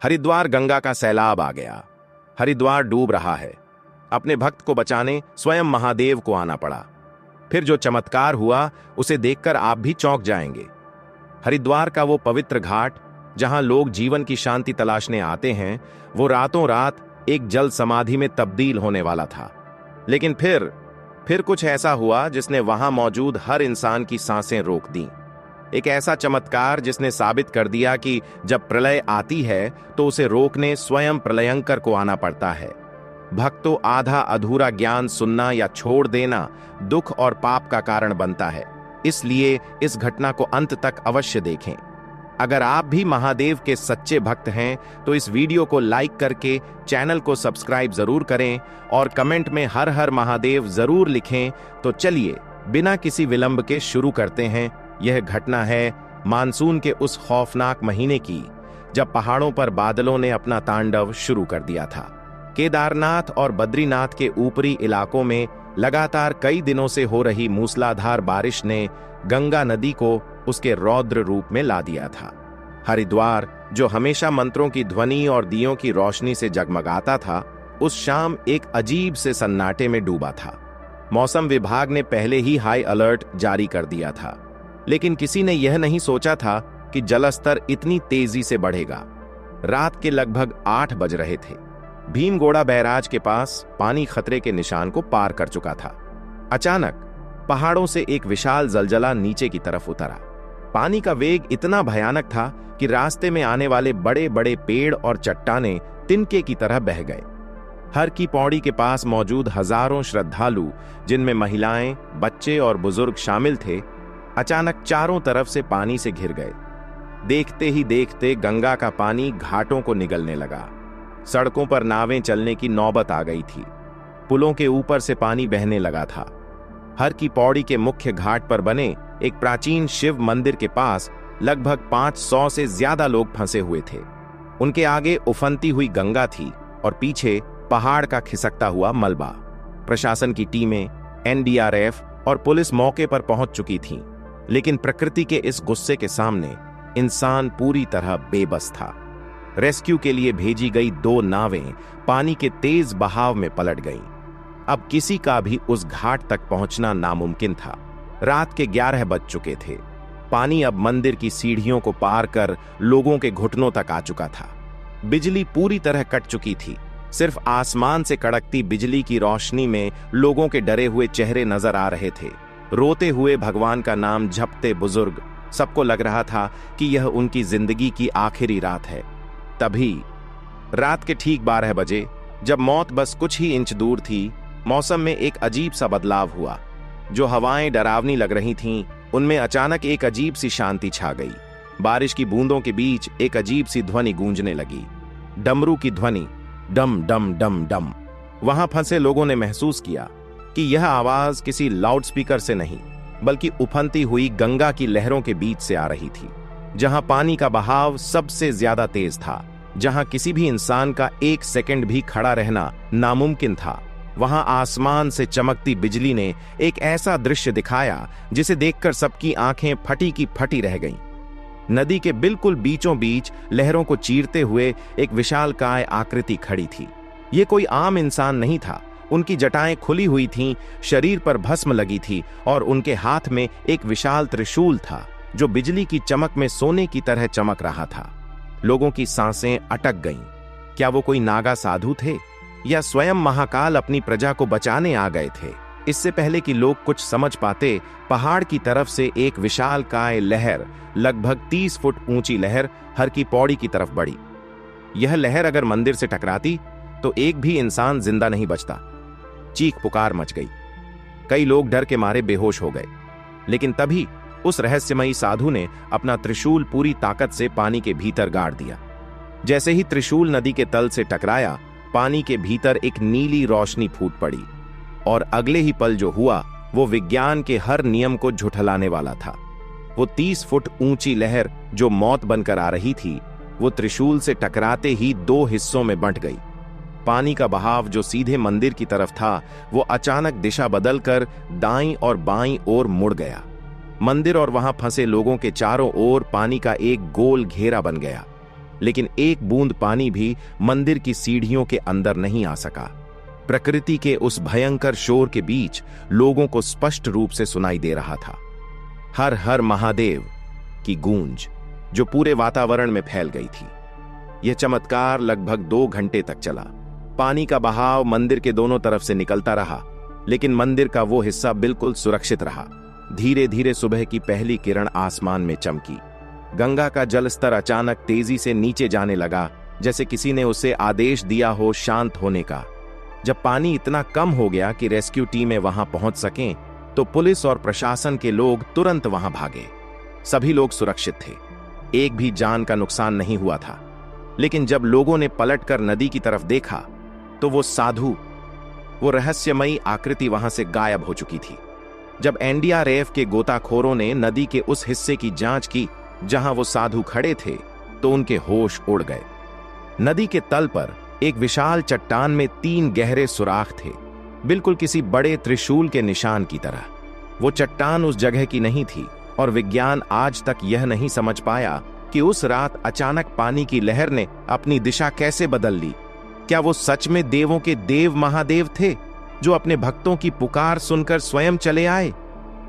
हरिद्वार गंगा का सैलाब आ गया। हरिद्वार डूब रहा है। अपने भक्त को बचाने स्वयं महादेव को आना पड़ा। फिर जो चमत्कार हुआ उसे देखकर आप भी चौंक जाएंगे। हरिद्वार का वो पवित्र घाट जहां लोग जीवन की शांति तलाशने आते हैं, वो रातों रात एक जल समाधि में तब्दील होने वाला था। लेकिन फिर कुछ ऐसा हुआ जिसने वहां मौजूद हर इंसान की सांसें रोक दी। एक ऐसा चमत्कार जिसने साबित कर दिया कि जब प्रलय आती है तो उसे रोकने स्वयं प्रलयंकर को आना पड़ता है। भक्तों, आधा अधूरा ज्ञान सुनना या छोड़ देना दुख और पाप का कारण बनता है। इसलिए इस घटना को अंत तक अवश्य देखें। अगर आप भी महादेव के सच्चे भक्त हैं तो इस वीडियो को लाइक करके चैनल को सब्सक्राइब जरूर करें और कमेंट में हर हर महादेव जरूर लिखें। तो चलिए बिना किसी विलंब के शुरू करते हैं। यह घटना है मानसून के उस खौफनाक महीने की जब पहाड़ों पर बादलों ने अपना तांडव शुरू कर दिया था। केदारनाथ और बद्रीनाथ के ऊपरी इलाकों में लगातार कई दिनों से हो रही मूसलाधार बारिश ने गंगा नदी को उसके रौद्र रूप में ला दिया था। हरिद्वार, जो हमेशा मंत्रों की ध्वनि और दियों की रोशनी से जगमगाता था, उस शाम एक अजीब से सन्नाटे में डूबा था। मौसम विभाग ने पहले ही हाई अलर्ट जारी कर दिया था, लेकिन किसी ने यह नहीं सोचा था कि जलस्तर इतनी तेजी से बढ़ेगा। रात के लगभग 8 बज रहे थे। भीमगोड़ा बैराज के पास पानी खतरे के निशान को पार कर चुका था। अचानक पहाड़ों से एक विशाल जलजला नीचे की तरफ उतरा। पानी का वेग इतना भयानक था कि रास्ते में आने वाले बड़े बड़े पेड़ और चट्टानें तिनके की तरह बह गए। हर की पौड़ी के पास मौजूद हजारों श्रद्धालु, जिनमें महिलाएं, बच्चे और बुजुर्ग शामिल थे, अचानक चारों तरफ से पानी से घिर गए। देखते ही देखते गंगा का पानी घाटों को निगलने लगा। सड़कों पर नावें चलने की नौबत आ गई थी। पुलों के ऊपर से पानी बहने लगा था। हर की पौड़ी के मुख्य घाट पर बने एक प्राचीन शिव मंदिर के पास लगभग 500 से ज्यादा लोग फंसे हुए थे। उनके आगे उफनती हुई गंगा थी और पीछे पहाड़ का खिसकता हुआ मलबा। प्रशासन की टीमें, एनडीआरएफ और पुलिस मौके पर पहुंच चुकी थीं, लेकिन प्रकृति के इस गुस्से के सामने इंसान पूरी तरह बेबस था। रेस्क्यू के लिए भेजी गई 2 नावें पानी के तेज बहाव में पलट गईं। अब किसी का भी उस घाट तक पहुंचना नामुमकिन था। रात के 11 बज चुके थे। पानी अब मंदिर की सीढ़ियों को पार कर लोगों के घुटनों तक आ चुका था। बिजली पूरी तरह कट चुकी थी। सिर्फ आसमान से कड़कती बिजली की रोशनी में लोगों के डरे हुए चेहरे नजर आ रहे थे। रोते हुए भगवान का नाम जपते बुजुर्ग। सबको लग रहा था कि यह उनकी जिंदगी की आखिरी रात है। तभी रात के ठीक 12 बजे, जब मौत बस कुछ ही इंच दूर थी, मौसम में एक अजीब सा बदलाव हुआ। जो हवाएं डरावनी लग रही थीं, उनमें अचानक एक अजीब सी शांति छा गई। बारिश की बूंदों के बीच एक अजीब सी ध्वनि गूंजने लगी। डमरू की ध्वनि, डम डम डम डम। वहां फंसे लोगों ने महसूस किया कि यह आवाज किसी लाउडस्पीकर से नहीं, बल्कि उफनती हुई गंगा की लहरों के बीच से आ रही थी। जहां पानी का बहाव सबसे ज्यादा तेज था, जहां किसी भी इंसान का 1 सेकंड भी खड़ा रहना नामुमकिन था, वहां आसमान से चमकती बिजली ने एक ऐसा दृश्य दिखाया जिसे देखकर सबकी आंखें फटी की फटी रह गईं। नदी के बिल्कुल बीचों बीच लहरों को चीरते हुए एक विशालकाय आकृति खड़ी थी। ये कोई आम इंसान नहीं था। उनकी जटाएं खुली हुई थीं, शरीर पर भस्म लगी थी और उनके हाथ में एक विशाल त्रिशूल था जो बिजली की चमक में सोने की तरह चमक रहा था। लोगों की सांसें अटक गईं। क्या वो कोई नागा साधु थे या स्वयं महाकाल अपनी प्रजा को बचाने आ गए थे? इससे पहले कि लोग कुछ समझ पाते, पहाड़ की तरफ से एक विशालकाय लहर, लगभग 30 फुट ऊंची लहर, हर की पौड़ी की तरफ बढ़ी। यह लहर अगर मंदिर से टकराती तो एक भी इंसान जिंदा नहीं बचता। चीख पुकार मच गई। कई लोग डर के मारे बेहोश हो गए। लेकिन तभी उस रहस्यमयी साधु ने अपना त्रिशूल पूरी ताकत से पानी के भीतर गाड़ दिया। जैसे ही त्रिशूल नदी के तल से टकराया, पानी के भीतर एक नीली रोशनी फूट पड़ी और अगले ही पल जो हुआ वो विज्ञान के हर नियम को झुठलाने वाला था। वो 30 फुट ऊंची लहर जो मौत बनकर आ रही थी, वो त्रिशूल से टकराते ही 2 हिस्सों में बंट गई। पानी का बहाव जो सीधे मंदिर की तरफ था, वो अचानक दिशा बदलकर दाईं और बाईं ओर मुड़ गया। मंदिर और वहां फंसे लोगों के चारों ओर पानी का एक गोल घेरा बन गया। लेकिन एक बूंद पानी भी मंदिर की सीढ़ियों के अंदर नहीं आ सका। प्रकृति के उस भयंकर शोर के बीच लोगों को स्पष्ट रूप से सुनाई दे रहा था हर हर महादेव की गूंज, जो पूरे वातावरण में फैल गई थी। यह चमत्कार लगभग 2 घंटे तक चला। पानी का बहाव मंदिर के दोनों तरफ से निकलता रहा, लेकिन मंदिर का वो हिस्सा बिल्कुल सुरक्षित रहा। धीरे धीरे सुबह की पहली किरण आसमान में चमकी। गंगा का जल स्तर अचानक तेजी से नीचे जाने लगा, जैसे किसी ने उसे आदेश दिया हो शांत होने का। जब पानी इतना कम हो गया कि रेस्क्यू टीमें वहां पहुंच सकें, तो पुलिस और प्रशासन के लोग तुरंत वहां भागे। सभी लोग सुरक्षित थे, एक भी जान का नुकसान नहीं हुआ था। लेकिन जब लोगों ने पलटकर नदी की तरफ देखा, तो वो साधु, वो रहस्यमयी आकृति वहां से गायब हो चुकी थी। जब एनडीआरएफ के गोताखोरों ने नदी के उस हिस्से की जांच की जहां वो साधु खड़े थे, तो उनके होश उड़ गए। नदी के तल पर एक विशाल चट्टान में 3 गहरे सुराख थे, बिल्कुल किसी बड़े त्रिशूल के निशान की तरह। वो चट्टान उस जगह की नहीं थी, और विज्ञान आज तक यह नहीं समझ पाया कि उस रात अचानक पानी की लहर ने अपनी दिशा कैसे बदल ली। क्या वो सच में देवों के देव महादेव थे, जो अपने भक्तों की पुकार सुनकर स्वयं चले आए,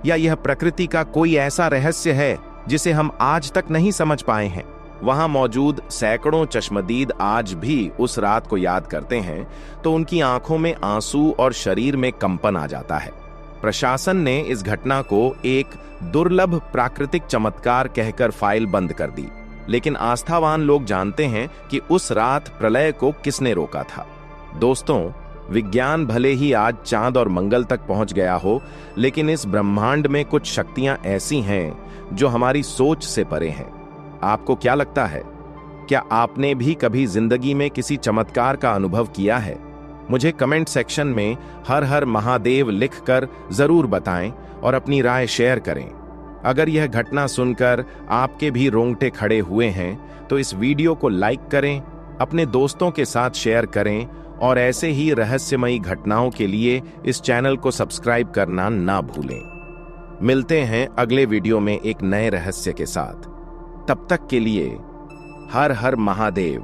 या यह प्रकृति का कोई ऐसा रहस्य है जिसे हम आज तक नहीं समझ पाए हैं? वहां मौजूद सैकड़ों चश्मदीद आज भी उस रात को याद करते हैं, तो उनकी आंखों में आंसू और शरीर में कंपन आ जाता है। प्रशासन ने इस घटना को एक दुर्लभ प्राकृतिक चमत्कार कहकर फाइल बंद कर दी, लेकिन आस्थावान लोग जानते हैं कि उस रात प्रलय को किसने रोका था। दोस्तों, विज्ञान भले ही आज चांद और मंगल तक पहुंच गया हो, लेकिन इस ब्रह्मांड में कुछ शक्तियां ऐसी हैं जो हमारी सोच से परे हैं। आपको क्या लगता है? क्या आपने भी कभी जिंदगी में किसी चमत्कार का अनुभव किया है? मुझे कमेंट सेक्शन में हर हर महादेव लिखकर जरूर बताएं और अपनी राय शेयर करें। अगर यह घटना सुनकर आपके भी रोंगटे खड़े हुए हैं, तो इस वीडियो को लाइक करें, अपने दोस्तों के साथ शेयर करें, और ऐसे ही रहस्यमयी घटनाओं के लिए इस चैनल को सब्सक्राइब करना ना भूलें। मिलते हैं अगले वीडियो में एक नए रहस्य के साथ। तब तक के लिए हर हर महादेव।